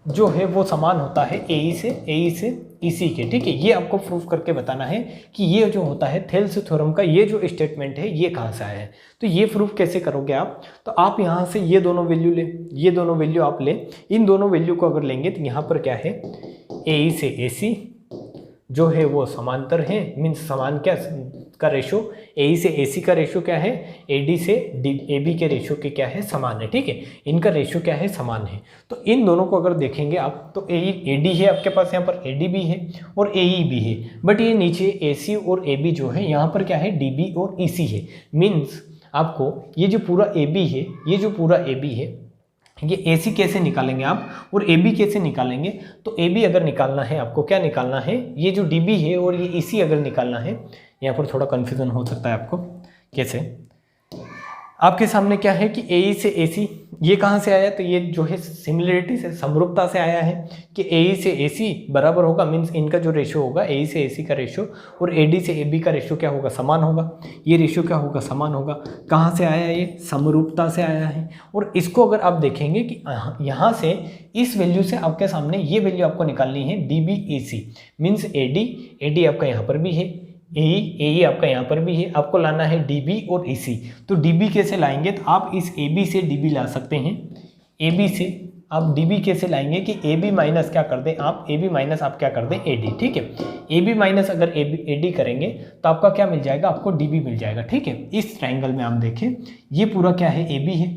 जो है वो समान होता है ए से इसी के, ठीक है। ये आपको प्रूफ करके बताना है कि ये जो होता है थेल्स थ्योरम का ये जो स्टेटमेंट है ये कहाँ से आया है। तो ये प्रूफ कैसे करोगे आप, तो आप यहाँ से ये दोनों वैल्यू ले, ये दोनों वैल्यू आप ले, इन दोनों वैल्यू को अगर लेंगे तो यहाँ पर क्या है, ए से ए सी जो है वो समांतर है, मीन्स समान क्या का रेशो, ए से ए सी का रेशो क्या है, ए डी से ए बी के रेशो के क्या है, समान है, ठीक है, इनका रेशो क्या है, समान है। तो इन दोनों को अगर देखेंगे आप तो ए डी है आपके पास, यहाँ पर ए डी भी है और ए ई भी है, बट ये नीचे ए सी और ए बी जो है यहाँ पर क्या है, डी बी और ई सी है। मीन्स आपको ये जो पूरा ए बी है, ये जो पूरा ए बी है, ये ए सी कैसे निकालेंगे आप और ए बी कैसे निकालेंगे, तो ए बी अगर निकालना है आपको क्या निकालना है, ये जो डी बी है और ये ई सी अगर निकालना है, यहाँ पर थोड़ा कन्फ्यूजन हो सकता है आपको, कैसे, आपके सामने क्या है कि ए से ए सी ये कहाँ से आया, तो ये जो है सिमिलरिटी से, समरूपता से आया है कि ए से ए सी बराबर होगा, मीन्स इनका जो रेशो होगा ए से ए सी का रेशो और ए डी से ए बी का रेशो क्या होगा, समान होगा, ये रेशो क्या होगा, समान होगा। कहाँ से आया, ये समरूपता से आया है। और इसको अगर आप देखेंगे कि यहाँ से इस वैल्यू से आपके सामने ये वैल्यू आपको निकालनी है D B A C, means A D आपका यहाँ पर भी है, ए आपका यहाँ पर भी है, आपको लाना है डीबी और ईसी। तो डीबी कैसे लाएंगे, तो आप इस ए बी से डीबी ला सकते हैं, ए बी से आप डीबी कैसे लाएंगे कि ए बी माइनस क्या कर दें आप, ए बी माइनस आप क्या कर दें ए डी, ठीक है। ए बी माइनस अगर ए डी करेंगे तो आपका क्या मिल जाएगा, आपको डी बी मिल जाएगा, ठीक है। इस ट्राइंगल में आप देखें ये पूरा क्या है, ए बी है,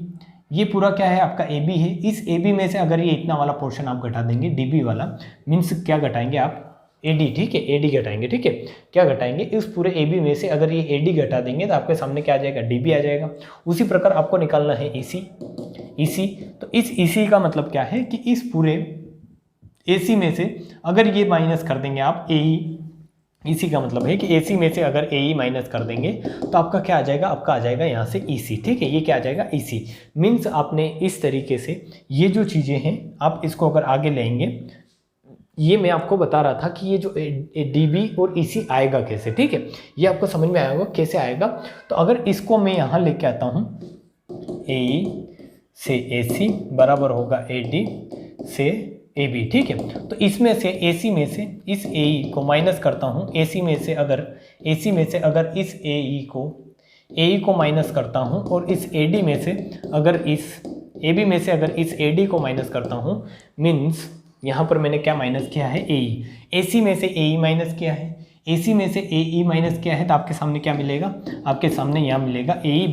ये पूरा क्या है आपका ए बी है। इस ए बी में से अगर ये इतना वाला पोर्शन आप घटा देंगे डी बी वाला, मीन्स क्या घटाएंगे आप, ए डी, ठीक है, ए डी घटाएंगे, ठीक है, क्या घटाएंगे, इस पूरे ए बी में से अगर ये ए डी घटा देंगे तो आपके सामने क्या आ जाएगा, डी बी आ जाएगा। उसी प्रकार आपको निकालना है ई सी, तो इस ई सी का मतलब क्या है कि इस पूरे ए सी में से अगर ये माइनस कर देंगे आप ए ई, इसी का मतलब है कि ए सी में से अगर ए ई माइनस कर देंगे तो आपका क्या आ जाएगा, आपका आ जाएगा यहाँ से ई सी, ठीक है, ये क्या आ जाएगा, ई सी। मीन्स आपने इस तरीके से ये जो चीज़ें हैं आप इसको अगर आगे लेंगे, ये मैं आपको बता रहा था कि ये जो डी बी और ई सी आएगा कैसे, ठीक है, ये आपको समझ में आएगा कैसे आएगा। तो अगर इसको मैं यहाँ लेके आता हूँ, ए से ए सी बराबर होगा ए डी से ए बी, ठीक है। तो इसमें से ए सी में से इस ए ई को माइनस करता हूँ, ए सी में से अगर इस ए ई को माइनस करता हूँ और इस ए डी में से अगर इस ए बी में से अगर इस ए डी को माइनस करता हूँ, मीन्स यहाँ पर मैंने क्या माइनस किया है, ए सी में से ए ई माइनस किया है, ए सी में से ए ई माइनस किया है, तो आपके सामने क्या मिलेगा, आपके सामने यहाँ मिलेगा ए ई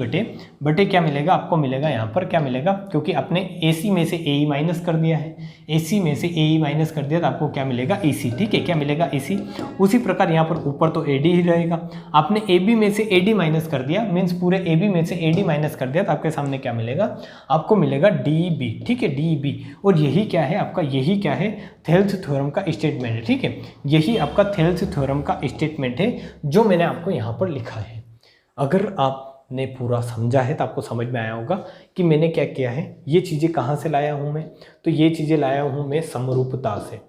बटे क्या मिलेगा, आपको मिलेगा यहाँ पर क्या मिलेगा, क्योंकि आपने ए सी में से ए ई माइनस कर दिया है, ए सी में से ए ई माइनस कर दिया तो आपको क्या मिलेगा, ई सी, ठीक है, क्या मिलेगा, ई सी। उसी प्रकार यहाँ पर ऊपर तो ए डी ही रहेगा, आपने ए बी में से ए डी माइनस कर दिया, मीन्स पूरे ए बी में से ए डी माइनस कर दिया तो आपके सामने क्या मिलेगा, आपको मिलेगा डी बी, ठीक है, डी बी। और यही क्या है आपका, यही क्या है, थेल्स थ्योरम का स्टेटमेंट है, ठीक है, यही आपका थेल्स थ्योरम का स्टेटमेंट है जो मैंने आपको यहाँ पर लिखा है। अगर आपने पूरा समझा है तो आपको समझ में आया होगा कि मैंने क्या किया है, ये चीज़ें कहाँ से लाया हूँ मैं, तो ये चीज़ें लाया हूँ मैं समरूपता से।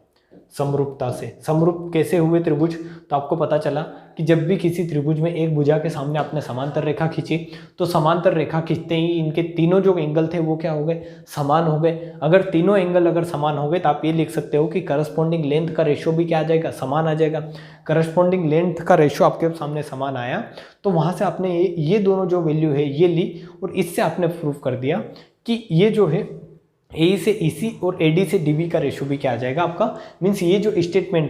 समरूप कैसे हुए त्रिभुज, तो आपको पता चला कि जब भी किसी त्रिभुज में एक भुजा के सामने आपने समांतर रेखा खींची तो समांतर रेखा खींचते ही इनके तीनों जो एंगल थे वो क्या हो गए, समान हो गए। अगर तीनों एंगल अगर समान हो गए तो आप ये लिख सकते हो कि करस्पॉन्डिंग लेंथ का रेशो भी क्या आ जाएगा, समान आ जाएगा। करस्पॉन्डिंग लेंथ का रेशो आपके सामने समान आया तो वहाँ से आपने ये दोनों जो वैल्यू है ये ली और इससे आपने प्रूफ कर दिया कि ये जो है ए से ई सी और ए डी से डी बी का रेशो भी क्या आ जाएगा आपका, मीन्स ये जो स्टेटमेंट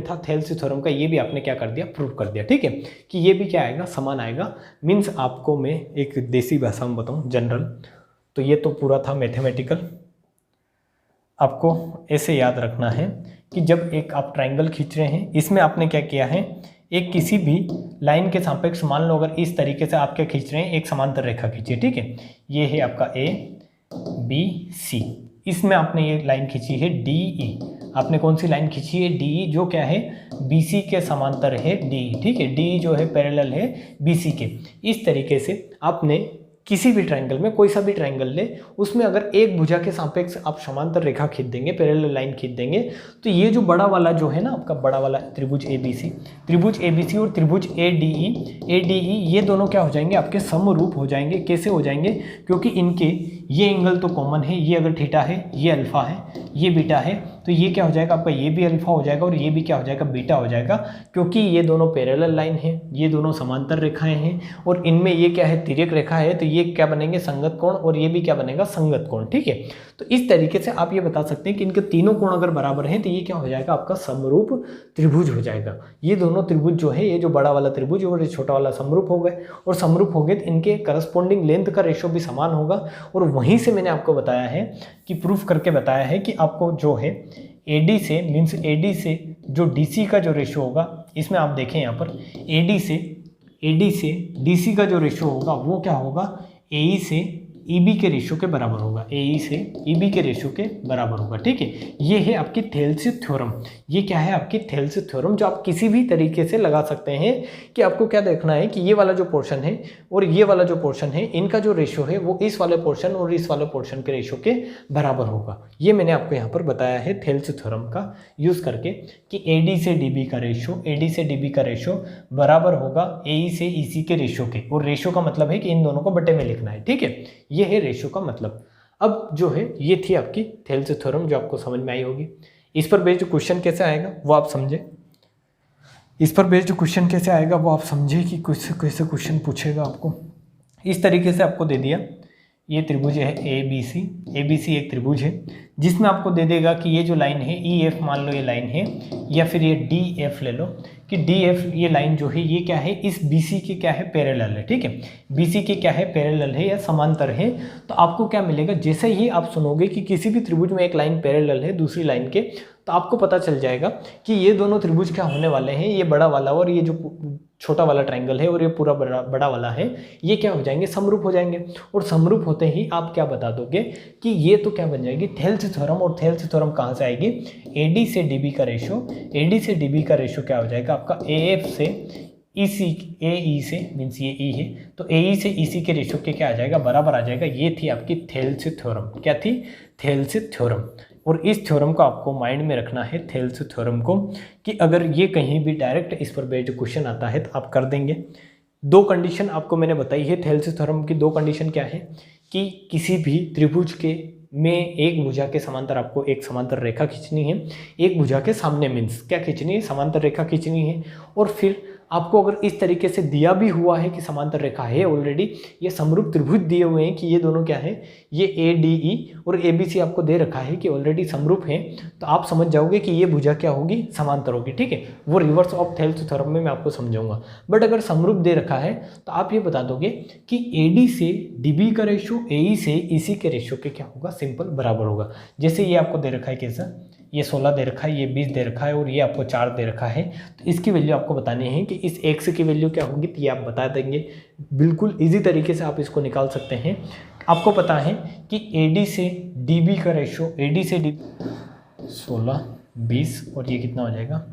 था थेल्स थ्योरम का, ये भी आपने क्या कर दिया, प्रूव कर दिया, ठीक है, कि ये भी क्या आएगा, समान आएगा। मीन्स आपको मैं एक देसी भाषा में बताऊं, जनरल, तो ये तो पूरा था मैथमेटिकल, आपको ऐसे याद रखना है कि जब एक आप ट्रायंगल खींच रहे हैं, इसमें आपने क्या किया है, एक किसी भी लाइन के सापेक्ष मान लो अगर इस तरीके से आप क्या खींच रहे हैं, एक समांतर रेखा खींचिए, ठीक है। ये है आपका ए बी सी, इसमें आपने ये लाइन खींची है डी ई। आपने कौन सी लाइन खींची है, डी ई, जो क्या है बी सी के समांतर है डी ई, ठीक है। डी ई जो है पैरेलल है बी सी के। इस तरीके से आपने किसी भी ट्रायंगल में, कोई सा भी ट्रायंगल ले, उसमें अगर एक भुजा के सापेक्ष आप समांतर रेखा खींच देंगे, पैरेलल लाइन खींच देंगे, तो ये जो बड़ा वाला जो है ना आपका बड़ा वाला त्रिभुज एबीसी और त्रिभुज एडीई, ये दोनों क्या हो जाएंगे, आपके समरूप हो जाएंगे। कैसे हो जाएंगे, क्योंकि इनके ये एंगल तो कॉमन है, ये अगर थीटा है, ये अल्फा है, ये बीटा है, तो ये क्या हो जाएगा आपका, ये भी अल्फा हो जाएगा और ये भी क्या हो जाएगा, बीटा हो जाएगा। क्योंकि ये दोनों पैरेलल लाइन है, ये दोनों समांतर रेखाएं हैं और इनमें ये क्या है, तिर्यक रेखा है, तो ये क्या बनेंगे, संगत कोण, और ये भी क्या बनेगा, संगत कोण, ठीक है। तो इस तरीके से आप ये बता सकते हैं कि इनके तीनों कोण अगर बराबर हैं तो ये क्या हो जाएगा, आपका समरूप त्रिभुज हो जाएगा। ये दोनों त्रिभुज जो है, ये जो बड़ा वाला त्रिभुज और ये छोटा वाला समरूप हो गए, और समरूप हो गए तो इनके करस्पॉन्डिंग लेंथ का रेशो भी समान होगा। और वहीं से मैंने आपको बताया है कि प्रूफ करके बताया है कि आपको जो है AD से मीन्स AD से जो DC का जो रेशो होगा, इसमें आप देखें यहाँ पर AD से DC का जो रेशो होगा वो क्या होगा, AE से EB के रेशो के बराबर होगा, AE से EB के रेशो के बराबर होगा, ठीक है। ये है आपकी थेल्सी थ्योरम। ये क्या है, आपकी थेल्सी थ्योरम, जो आप किसी भी तरीके से लगा सकते हैं कि आपको क्या देखना है कि ये वाला जो पोर्शन है और ये वाला जो पोर्शन है, इनका जो रेशो है वो इस वाले पोर्शन और इस वाले पोर्शन के रेशो के बराबर होगा। ये मैंने आपको यहाँ पर बताया है थेल्सी थ्योरम का यूज़ करके कि AD से DB का रेशो बराबर होगा AE से EC के रेशो के, और रेशो का मतलब है कि इन दोनों को बटे में लिखना है, ठीक है। ये है रेशो का मतलब। अब जो है ये थी आपकी थेल्सी थ्योरम, जो आपको समझ में आई होगी। इस पर बेस्ड क्वेश्चन कैसे आएगा वो आप समझे, कि कैसे क्वेश्चन पूछेगा आपको। इस तरीके से आपको दे दिया, ये त्रिभुज है ABC एक त्रिभुज है, जिसमें आपको दे देगा कि ये जो लाइन है EF मान लो ये लाइन है, या फिर ये DF ले लो कि DF ये लाइन जो है ये क्या है, इस BC के क्या है, पैरेलल है, ठीक है। BC के क्या है, पैरेलल है या समांतर है। तो आपको क्या मिलेगा, जैसे ही आप सुनोगे कि किसी भी त्रिभुज में एक लाइन पैरेलल है दूसरी लाइन के, तो आपको पता चल जाएगा कि ये दोनों त्रिभुज क्या होने वाले हैं, ये बड़ा वाला और ये जो छोटा वाला ट्रायंगल है और ये पूरा बड़ा वाला है, ये क्या हो जाएंगे, समरूप हो जाएंगे। और समरूप होते ही आप क्या बता दोगे कि ये तो क्या बन जाएगी, थेल्सी थ्योरम। और थेल्सी थ्योरम कहाँ से आएगी, AD से DB का रेशो क्या हो जाएगा आपका, AF से AE से मीन्स ये E है, तो AE से EC के रेशो के क्या आ जाएगा, बराबर आ जाएगा। ये थी आपकी थेल्सी थ्योरम। क्या थी, थेल्सी थ्योरम। और इस थ्योरम को आपको माइंड में रखना है, थेल्सी थ्योरम को, कि अगर ये कहीं भी डायरेक्ट इस पर बेस्ड क्वेश्चन आता है तो आप कर देंगे। दो कंडीशन आपको मैंने बताई है थेल्सी थ्योरम की। दो कंडीशन क्या है कि किसी भी त्रिभुज के में एक भुजा के समांतर आपको एक समांतर रेखा खींचनी है, एक भुजा के सामने मीन्स क्या खींचनी है, समांतर रेखा खींचनी है। और फिर आपको अगर इस तरीके से दिया भी हुआ है कि समांतर रेखा है ऑलरेडी, ये समरूप त्रिभुज दिए हुए हैं कि ये दोनों क्या है, ये ADE और ABC आपको दे रखा है कि ऑलरेडी समरूप है, तो आप समझ जाओगे कि ये भुजा क्या होगी, समांतर होगी, ठीक है। वो रिवर्स ऑफ थेल्सी थ्योरम में मैं आपको समझाऊंगा। बट अगर समरूप दे रखा है तो आप ये बता दोगे कि AD से DB का रेशो AE से EC के रेशो के क्या होगा, सिंपल बराबर होगा। जैसे ये आपको दे रखा है कैसा, ये 16 दे रखा है, ये 20 दे रखा है और ये आपको 4 दे रखा है, तो इसकी वैल्यू आपको बतानी है कि इस x की वैल्यू क्या होगी, तो ये आप बता देंगे। बिल्कुल इजी तरीके से आप इसको निकाल सकते हैं। आपको पता है कि AD से DB का रेशो, AD से DB 16 20 और ये कितना हो जाएगा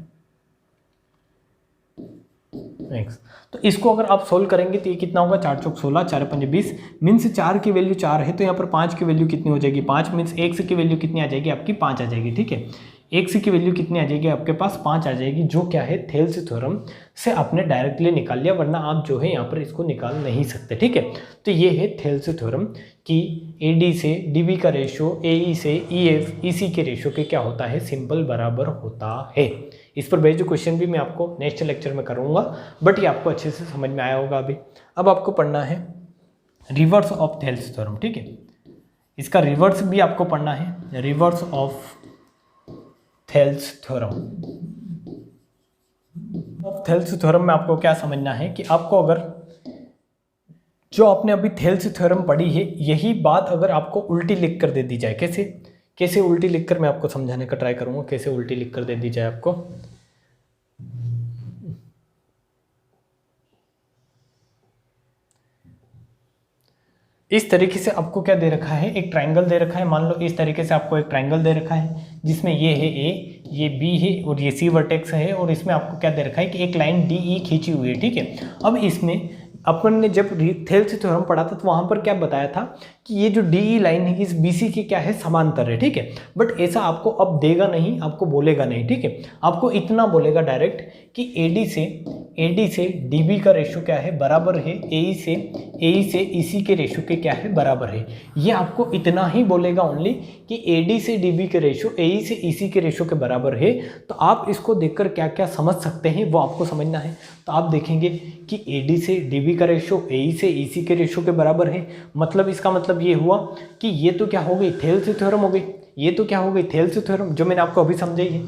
x। तो इसको अगर आप सोल्व करेंगे तो ये कितना होगा, 4 चौक 16 4 5 20 मीन्स 4 की वैल्यू 4 है, तो यहाँ पर 5 की वैल्यू कितनी हो जाएगी, 5 मीन्स x की वैल्यू कितनी आ जाएगी आपकी, 5 आ जाएगी, ठीक है। x की वैल्यू कितनी आ जाएगी आपके पास, 5 आ जाएगी, जो क्या है थेल्सी थ्योरम से आपने डायरेक्टली निकाल लिया, वरना आप जो है यहाँ पर इसको निकाल नहीं सकते, ठीक है। तो ये है थेल्सी थ्योरम कि AD से DB का रेशो AE से EC के रेशो के क्या होता है, सिंपल बराबर होता है। इस पर बेस्ड क्वेश्चन भी मैं आपको नेक्स्ट लेक्चर में करूँगा, बट ये आपको अच्छे से समझ में आया होगा अभी। अब आपको पढ़ना है रिवर्स ऑफ थेल्सी थ्योरम, ठीक है। इसका रिवर्स भी आपको पढ़ना है, रिवर्स ऑफ थेल्सी थ्योरम। थेल्सी थ्योरम में आपको क्या समझना है कि आपको अगर जो आपने अभी थेल्सी थ्योरम पढ़ी है, यही बात अगर आपको उल्टी लिख कर दे दी जाए, कैसे कैसे उल्टी लिखकर मैं आपको समझाने का ट्राई करूँगा, कैसे उल्टी लिखकर दे दी जाए आपको। इस तरीके से आपको क्या दे रखा है, एक ट्रायंगल दे रखा है। मान लो इस तरीके से आपको एक ट्रायंगल दे रखा है जिसमें ये है ए, ये बी है और ये सी वर्टेक्स है, और इसमें आपको क्या दे रखा है कि एक लाइन डी ई खींची हुई है, ठीक है। अब इसमें अपन ने जब थेल्स थ्योरम पढ़ा था तो वहां पर क्या बताया था कि ये जो डी ई लाइन है इस बी सी के क्या है, समांतर है, ठीक है। बट ऐसा आपको अब देगा नहीं, आपको बोलेगा नहीं, ठीक है। आपको इतना बोलेगा डायरेक्ट कि एडी से डीबी का रेशो क्या है, बराबर है एई से ईसी के रेशो के क्या है, बराबर है। ये आपको इतना ही बोलेगा ओनली कि एडी से डीबी के रेशो एई से ईसी के रेशो के बराबर है। तो आप इसको देखकर क्या क्या समझ सकते हैं वो आपको समझना है। तो आप देखेंगे कि एडी से डीबी का रेशो एई से ईसी के रेशो के बराबर है, मतलब इसका मतलब ये हुआ कि ये तो क्या हो गई, थेल्स थ्योरम हो गई। ये तो क्या हो गई, थेल्स थ्योरम, जो मैंने आपको अभी समझाई है,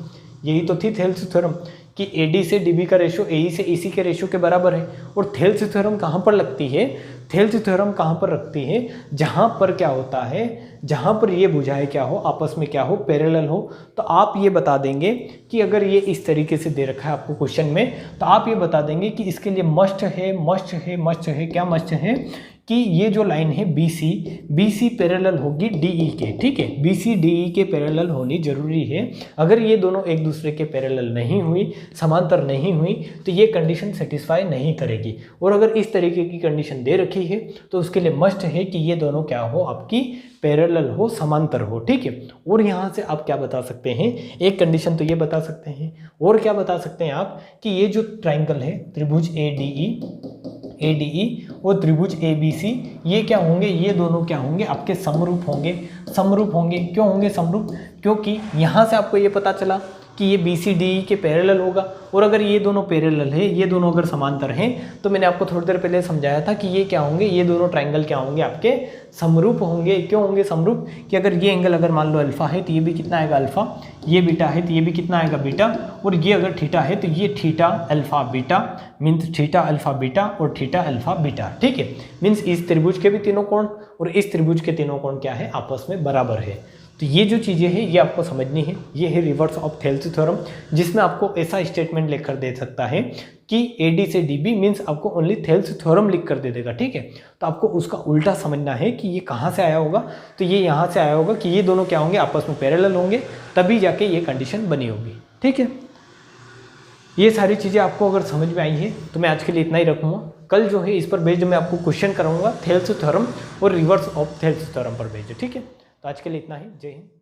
यही तो थी थेल्स थ्योरम कि एडी से डीबी का रेशो एई से ईसी के रेशो के बराबर है। और थेल्स थ्योरम कहाँ पर लगती है, थेल्स थ्योरम कहाँ पर रखती है, जहाँ पर क्या होता है, जहाँ पर ये भुजाएं क्या हो, आपस में क्या हो, पैरेलल हो। तो आप ये बता देंगे कि अगर ये इस तरीके से दे रखा है आपको क्वेश्चन में, तो आप ये बता देंगे कि इसके लिए मस्ट है, क्या मस्ट है कि ये जो लाइन है BC पैरेलल होगी DE के, ठीक है। BC DE के पैरेलल होनी जरूरी है। अगर ये दोनों एक दूसरे के पैरेलल नहीं हुई, समांतर नहीं हुई, तो ये कंडीशन सेटिस्फाई नहीं करेगी। और अगर इस तरीके की कंडीशन दे रखी है तो उसके लिए मस्ट है कि ये दोनों क्या हो, आपकी पैरेलल हो, समांतर हो, ठीक है। और यहाँ से आप क्या बता सकते हैं, एक कंडीशन तो ये बता सकते हैं, और क्या बता सकते हैं आप कि ये जो ट्राइंगल है त्रिभुज ADE और त्रिभुज ABC, ये क्या होंगे, ये दोनों क्या होंगे, आपके समरूप होंगे। क्यों होंगे समरूप, क्योंकि यहाँ से आपको ये पता चला कि ये BCDE के पैरेलल होगा। और अगर ये दोनों पैरेलल है, ये दोनों अगर समांतर हैं, तो मैंने आपको थोड़ी देर पहले समझाया था कि ये क्या होंगे, ये दोनों ट्राइंगल क्या होंगे, आपके समरूप होंगे। क्यों होंगे समरूप, कि अगर ये एंगल अगर मान लो अल्फा है तो ये भी कितना आएगा अल्फा, ये बीटा है तो ये भी कितना आएगा बीटा, और ये अगर थीटा है तो ये theta alpha beta, means theta alpha beta और थीटा अल्फा बीटा, ठीक है। मीन्स इस त्रिभुज के भी तीनों कोण और इस त्रिभुज के तीनों कोण क्या है, आपस में बराबर है। तो ये जो चीज़ें हैं ये आपको समझनी है। ये है रिवर्स ऑफ थेल्स थ्योरम, जिसमें आपको ऐसा स्टेटमेंट लिखकर दे सकता है कि AD से DB मीन्स आपको ओनली थेल्स थ्योरम लिख कर दे देगा, ठीक है। तो आपको उसका उल्टा समझना है कि ये कहाँ से आया होगा, तो ये यहाँ से आया होगा कि ये दोनों क्या होंगे, आपस में पैरेलल होंगे, तभी जाके ये कंडीशन बनी होगी, ठीक है। ये सारी चीज़ें आपको अगर समझ में आई है तो मैं आज के लिए इतना ही रखूँगा। कल जो है इस पर बेस्ड मैं आपको क्वेश्चन कराऊंगा थेल्स थ्योरम और रिवर्स ऑफ थेल्स थ्योरम पर बेस्ड, ठीक है। तो आज के लिए इतना ही, जय हिंद।